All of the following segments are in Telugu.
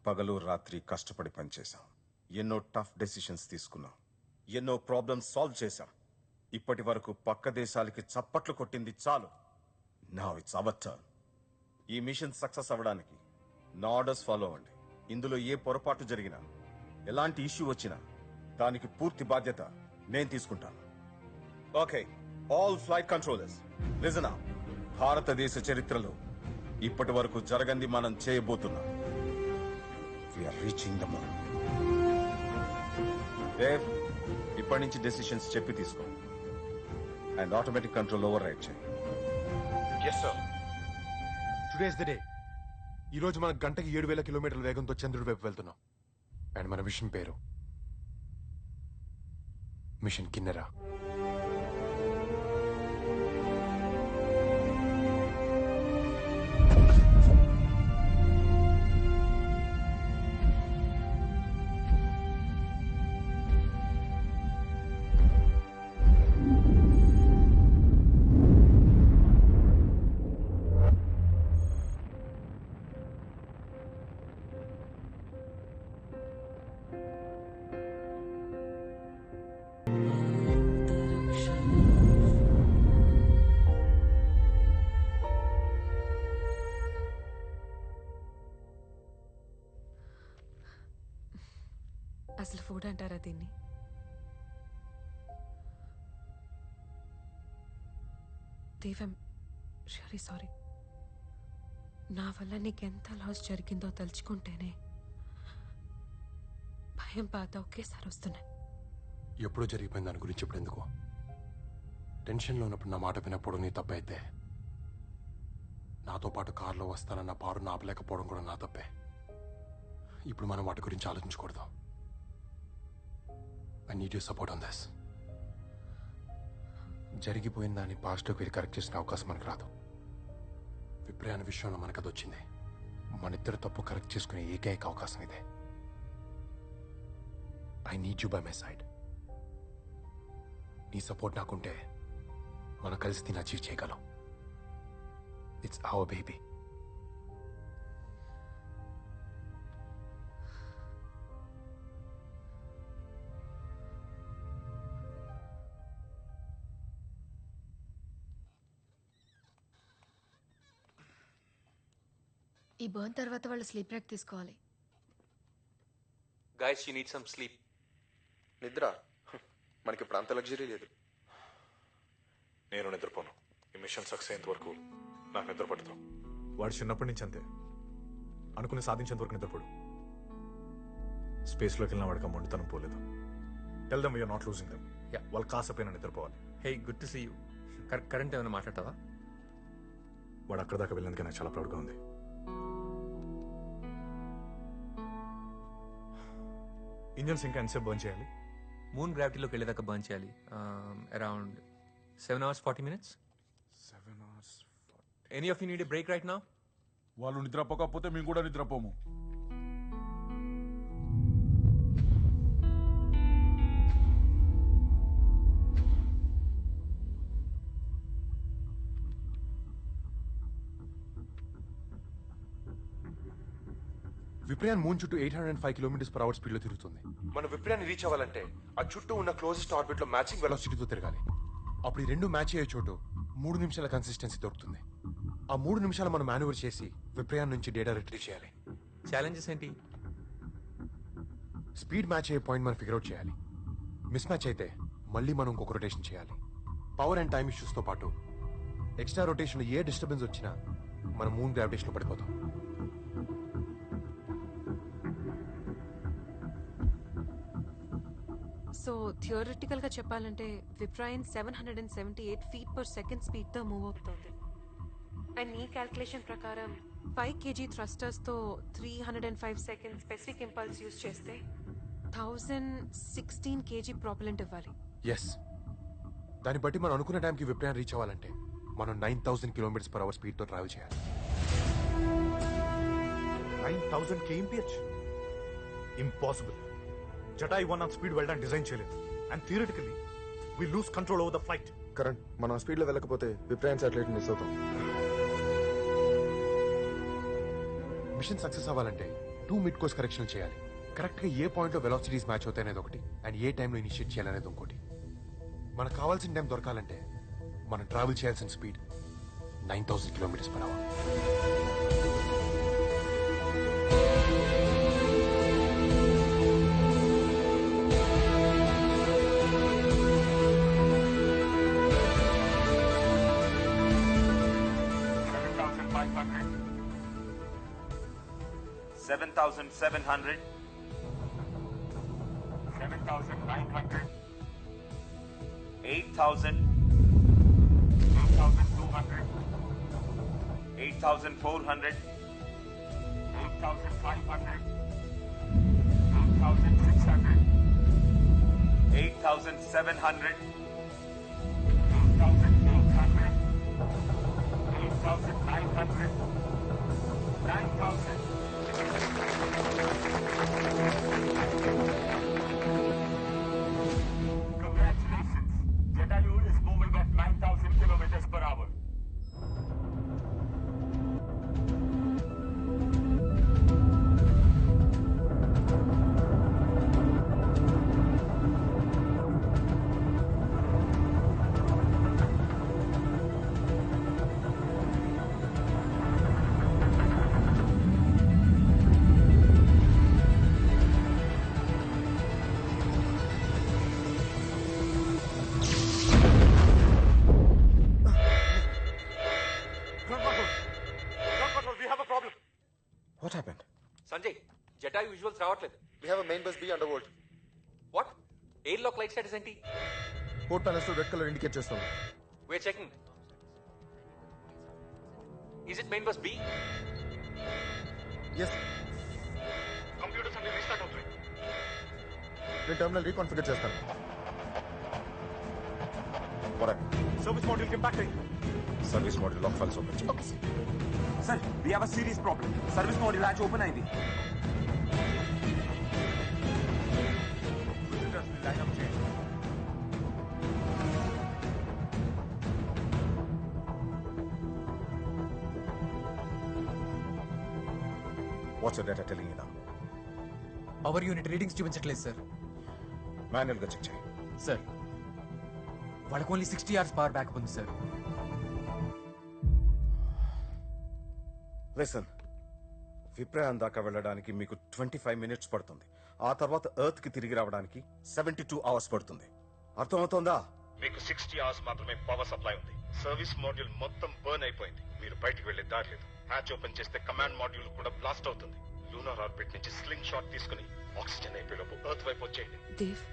పగలు రాత్రి కష్టపడి పనిచేశాం. ఎన్నో టఫ్ డెసిషన్స్ తీసుకున్నాం. ఎన్నో ప్రాబ్లమ్స్ సాల్వ్ చేశాం. ఇప్పటి వరకు పక్క దేశాలకి చప్పట్లు కొట్టింది చాలు. Now it's our turn. ఈ మిషన్ సక్సెస్ అవ్వడానికి నా ఆర్డర్స్ ఫాలో అవ్వండి. ఇందులో ఏ పొరపాటు జరిగినా, ఎలాంటి ఇష్యూ వచ్చినా దానికి పూర్తి బాధ్యత నేను తీసుకుంటాను. Okay, all flight controllers listen up. భారతదేశ చరిత్రలో ఇప్పటి వరకు జరగంది మనం చేయబోతున్నాం. We're reaching the moon. Dev, ఇప్పటి నుంచి డెసిషన్స్ చెప్పి తీసుకో and automatic control override చేయి. Yes sir. Today's the day. ఈ రోజు మనం గంటకి 7,000 కిలోమీటర్ల వేగంతో చంద్రుడి వైపు వెళ్తున్నాం. అండ్ మన మిషన్ పేరు మిషన్ కిన్నెరా. అసలు ఫుడ్ అంటారా దీన్ని? దేవం, రియలీ సారీ. నా వల్ల నీకెంత లాస్ జరిగిందో తలుచుకుంటేనే భయం, బాధ ఒకేసారి వస్తున్నాయి. ఎప్పుడో జరిగిపోయింది దాని గురించి ఇప్పుడు ఎందుకు? టెన్షన్లో ఉన్నప్పుడు నా మాట వినప్పుడు నీ తప్పైతే, నాతో పాటు కారులో వస్తానన్న పారు ఆపలేకపోవడం కూడా నా తప్పే. ఇప్పుడు మనం వాటి గురించి ఆలోచించకూడదు. I need your support on this. జరిగిపోయిన దాన్ని పాస్ట్లోకి వెళ్ళి కరెక్ట్ చేసిన అవకాశం మనకు రాదు. విప్రయాణ విషయంలో మనకు అది వచ్చింది. మనిద్దరు తప్పు కరెక్ట్ చేసుకునే ఏకైక అవకాశం ఇదే. I need you by my side. నీ సపోర్ట్ నాకుంటే మనం కలిసి దీన్ని అచీవ్ చేయగలం. It's our baby. ఈ బర్న్ తర్వాత వాళ్ళు స్లీప్ బ్రేక్ తీసుకోవాలి. Guys, you need some sleep. నిద్ర మనకి ఇప్పుడు అంత లగ్జరీ లేదు. నేను నిద్రపోను. ఈ మిషన్ సక్సెస్ అయ్యేంత వరకు నాకు నిద్ర పడదు. వాడు చిన్నప్పటి నుంచి అంతే. అనుకుని సాధించేంత వరకు నిద్రపోడు. స్పేస్లోకి వెళ్ళిన వాడికి మొండితనం పోలేదు. Tell them we're not losing them. వాళ్ళు కాసపోయినా నిద్రపోవాలి. Hey, good to see you. Current ఏమైనా మాట్లాడతావా? వాడు అక్కడ దాకా వెళ్ళినందుకే నాకు చాలా ప్రౌడ్గా ఉంది. ఇంజన్స్ ఇంకా ఎంతసేపు బర్న్ చేయాలి? మూన్ గ్రావిటీలోకి వెళ్ళేదాకా బర్న్ చేయాలి. Around 7 hours 40 minutes. 7 hours. Any of you need a break right now? వాళ్ళు నిద్రపోకపోతే మేము కూడా నిద్రపోము. విప్రయాన్ మూన్ చుట్టూ 805 km/h స్పీడ్లో తిరుగుతుంది. మనం విప్రయాన్ని రీచ్ అవ్వాలంటే ఆ చుట్టూ ఉన్న క్లోజెస్ట్ ఆర్బిట్ లో మ్యాచింగ్ వెలాసిటీతో తిరగాలి. అప్పుడు ఈ రెండు మ్యాచ్ అయ్యే చోటు 3 నిమిషాల కన్సిస్టెన్సీ దొరుకుతుంది. ఆ 3 నిమిషాలు మనం మాన్యువర్ చేసి విప్రయాన్ నుంచి డేటా రిట్రీవ్ చేయాలి. ఛాలెంజెస్ ఏంటి? స్పీడ్ మ్యాచ్ అయ్యే పాయింట్ మనం ఫిగర్ అవుట్ చేయాలి. మిస్ మ్యాచ్ అయితే మళ్ళీ మనం ఇంకొక రొటేషన్ చేయాలి. పవర్ అండ్ టైమ్ ఇష్యూస్తో పాటు ఎక్స్ట్రా రొటేషన్లో ఏ డిస్టర్బెన్స్ వచ్చినా మనం మూన్ గ్రావిటేషన్లో పడిపోతాం. సో థియరిటికల్ గా చెప్పాలంటే విప్రాయన్ 778 feet/second స్పీడ్ తో మూవ్ అవుతుంది. అండ్ నీ క్యాల్కులేషన్ ప్రకారం 5 kg థ్రస్టర్స్ తో 305 seconds స్పెసిఫిక్ ఇంపల్స్ యూజ్ చేస్తే 1016 kg ప్రాపెలెంట్ ఇవ్వాలి. ఎస్, దాన్ని బట్టి మనం అనుకున్న టైంకి విప్రయాన్ రీచ్ అవ్వాలంటే మనం 9000 km/h స్పీడ్ తో ట్రావెల్ చేయాలి. 9000 kmph? ఇంపాసిబుల్. జటాయి 1 స్పీడ్ వెళ్ళడానికి డిజైన్ చేయలేదు. And theoretically we lose control over the flight. Current మనం స్పీడ్ లో వెళ్ళకపోతే విప్రయాన్ సాటిలైట్ మిస్ అవుతాం. మిషన్ సక్సెస్ అవ్వాలంటే 2 మిడ్ కోర్స్ కరెక్షన్ చేయాలి. కరెక్ట్ గా ఏ పాయింట్ లో వెలాసిటీస్ మ్యాచ్ అవుతాయి అనేది ఒకటి, అండ్ ఏ టైంలో ఇనిషియేట్ చేయాలనేది ఇంకోటి. మనకు కావాల్సిన టైం దొరకాలంటే మనం ట్రావెల్ చేయాల్సిన speed 9,000 km/h. $7,700, $7,900, $8,000, $8,200, $8,400, $8,500, $8,600, $8,700, $8,900, $9,000. Congratulations. Jatayu is moving at 9,000 km/h. What happened? Sanjay, Jatayu visuals రావట్లేదు. We have a main bus B underworld. What? Air lock light status ఏంటి? పోర్ట్ ప్యానల్స్ లో రెడ్ కలర్ ఇండికేట్ చేస్తుంది. We're checking. Is it main bus B? Yes. Computers అన్ని రీస్టార్ట్ అవుతాయి. నేను టర్మినల్ రీకాన్ఫిగర్ చేస్తాను. What happened? Service module కి ఇంపాక్ట్ అయింది. Service model lock files open చేయి. Okay sir. Sir, we have a serious problem. Service module latch open అయింది. Visitors ని line up చేయండి. What's your data telling you now? Power unit readings చూపించట్లేదు సార్. మాన్యువల్ గా చెక్ చేయి. సార్, వాళ్ళకి ఓన్లీ 60 hours పవర్ బ్యాకప్ ఉంది సార్. లిసన్, విప్రయాన్ దాకా వెళ్ళడానికి మీకు 25 minutes పడుతుంది. ఆ తర్వాత ఎర్త్ కి తిరిగి రావడానికి 72 hours పడుతుంది. అర్థమవుతోందా? మీకు 60 hours మాత్రమే పవర్ సప్లై ఉంది. సర్వీస్ మాడ్యూల్ మొత్తం బర్న్ అయిపోయింది. మీరు బయటికి వెళ్లే దారి లేదు. హ్యాచ్ ఓపెన్ చేస్తే కమాండ్ మాడ్యూల్ కూడా బ్లాస్ట్ అవుతుంది. లూనార్ ఆర్బిట్ నుంచి స్లింగ్ షాట్ తీసుకుని ఆక్సిజన్ అయిపోయేలోపు ఎర్త్ వైపు వచ్చేయండి. దేవ్,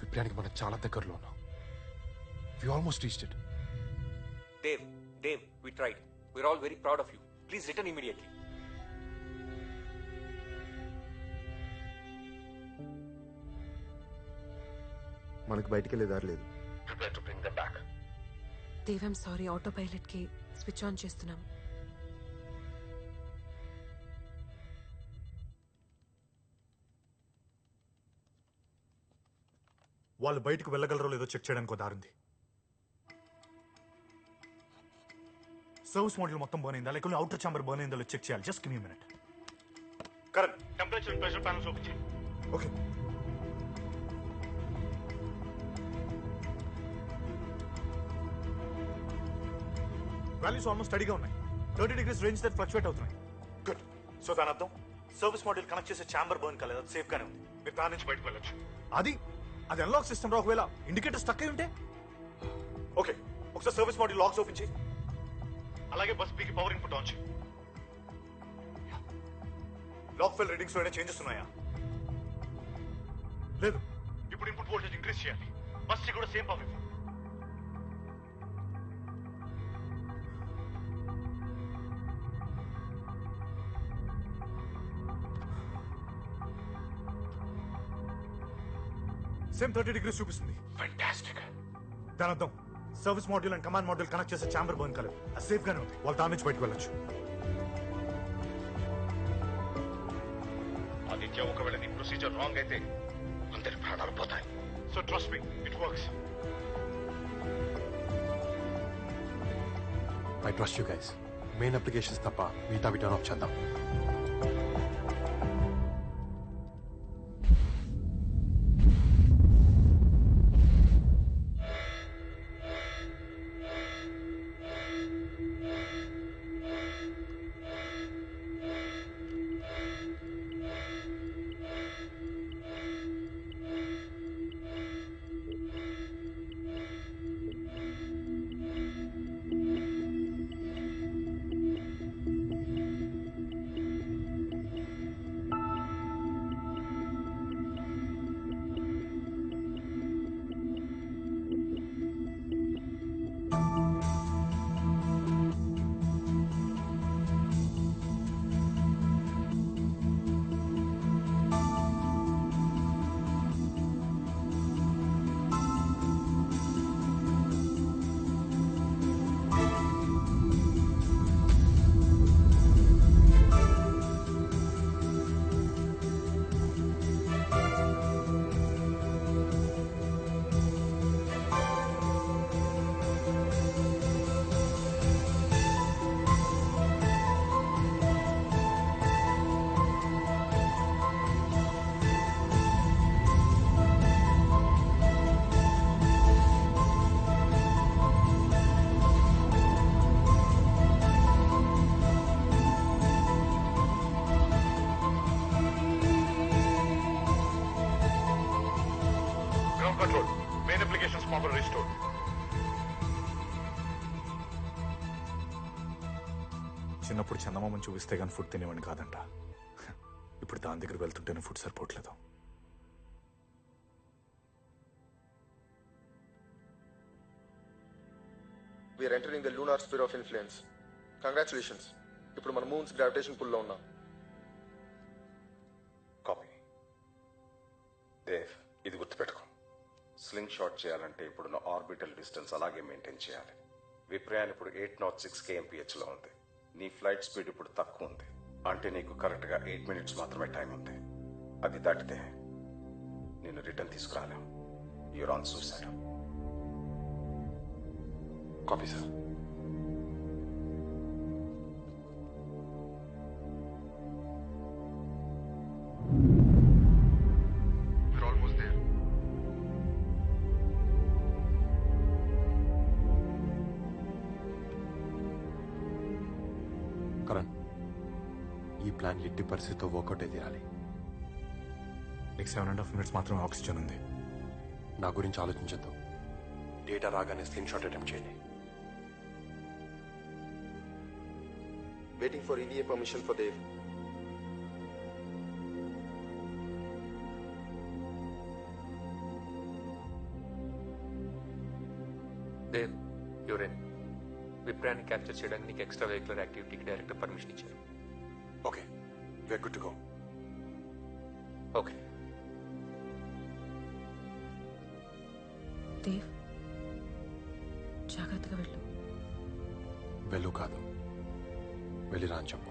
విప్రయానికి మనం చాలా దగ్గరలో ఉన్నాం. We almost reached it. Dave, we tried. We're all very proud of you. Please return immediately. మనకి బయటికి వెళ్ళే దారి లేదు. Prepare to bring them back. Dev, I'm sorry, auto pilot కి స్విచ్ ఆన్ చేస్తున్నాం. వాళ్ళు బయటకు వెళ్ళగలరో లేదో చెక్ చేయడానికి ఒక దారుంది. సర్వీస్ మోడల్ మొత్తం బర్న్ అయిందా లేకపోతే అవుటర్ ఛాంబర్ బర్న్ అయిందో చెక్ చేయాలి. Just give me minute. Correct. Temperature and pressure panels open చేయండి. ఓకే. వాల్యూస్ ఆల్మోస్ట్ స్టడీగా ఉన్నాయి. 30 degrees రేంజ్ దగ్గర ఫ్లక్చువేట్ అవుతున్నాయి. గుడ్. సో దాని అర్థం సర్వీస్ మోడల్ కనెక్ట్ చేసే ఛాంబర్ బర్న్ కాలేదు. అది సేఫ్ గానే ఉంది. మీరు దాని నుంచి బయటకు వెళ్ళొచ్చు. అది అన్లాక్ సిస్టమ్ రా. ఒకవేళ ఇండికేటర్ స్టక్ అయి ఉంటే ఓకే, ఒకసారి సర్వీస్ మోడల్ లాక్స్ ఓపెన్ చేయి. అలాగే బస్ పీకి పవర్ ఇన్పుట్ ఆన్ చేయి. లాక్ ఫైల్ రీడింగ్స్ లో ఏమైనా చేంజెస్ ఉన్నాయా? లేదు. ఇప్పుడు ఇన్పుట్ వోల్టేజ్ ఇంక్రీజ్ చేయాలి. బస్ కి కూడా సేమ్ పవర్ ఇవ్వు. సేమ్ 30 degrees చూపిస్తుంది. ఫ్యాంటాస్టిక్. దాని అర్థం service module and command module connect చేసే ఛాంబర్ బర్న్ కాలేదు. అది సేఫ్ గానే ఉంది. వాళ్ళు దాని నుంచి బయటకు వెళ్ళొచ్చు. ఆదిత్య, ఒకవేళ నీ ప్రొసీజర్ రాంగ్ అయితే అందరి ప్రాణాలు పోతాయి. So trust me, it works. I trust you guys. Main applications తప్ప మిగతావి టర్న్ ఆఫ్ చేద్దాం. Control. Main applications power restored. చిన్నప్పుడు చందమామని చూపిస్తే కానీ ఫుడ్ తినేవాడిని కాదంట. ఇప్పుడు దాని దగ్గర వెళ్తుంటేనే ఫుడ్ సరిపోవట్లేదు. We are entering the lunar sphere of influence. Congratulations. ఇప్పుడు మన మూన్స్ గ్రావిటేషన్ పుల్ లో ఉన్నాం. కాపీ. దేవ్, ఇది గుర్తుపెట్టుకో. స్లింగ్ షాట్ చేయాలంటే ఇప్పుడున్న ఆర్బిటల్ డిస్టెన్స్ అలాగే మెయింటైన్ చేయాలి. విప్రయాన్ ఇప్పుడు 806 kmph లో ఉంది. నీ ఫ్లైట్ స్పీడ్ ఇప్పుడు తక్కువ ఉంది. అంటే నీకు కరెక్ట్గా 8 minutes మాత్రమే టైం ఉంది. అది దాటితే నేను రిటర్న్ తీసుకురాలేం. You're on suicide. Copy sir. We're almost there. Karan, ఈ ప్లాన్ ఎట్టి పరిస్థితితో వర్కౌట్ అయి తీరాలి. నీకు 7.5 minutes మాత్రమే ఆక్సిజన్ ఉంది. నా గురించి ఆలోచించద్దు. డేటా రాగానే స్లింగ్ షాట్ అటెంప్ట్ చేయండి. Waiting for EVA permission for Dev. Dev, యూరెన్ విప్రాన్ని క్యాప్చర్ చేయడానికి నీకు ఎక్స్ట్రా వెహికులర్ యాక్టివిటీకి డైరెక్టర్ పర్మిషన్ ఇచ్చారు. Okay, we're good to go. Okay. Dev, జాగ్రత్తగా వెళ్ళు. వెళ్ళు కాదు, వెళ్ళి రా అని చెప్పు.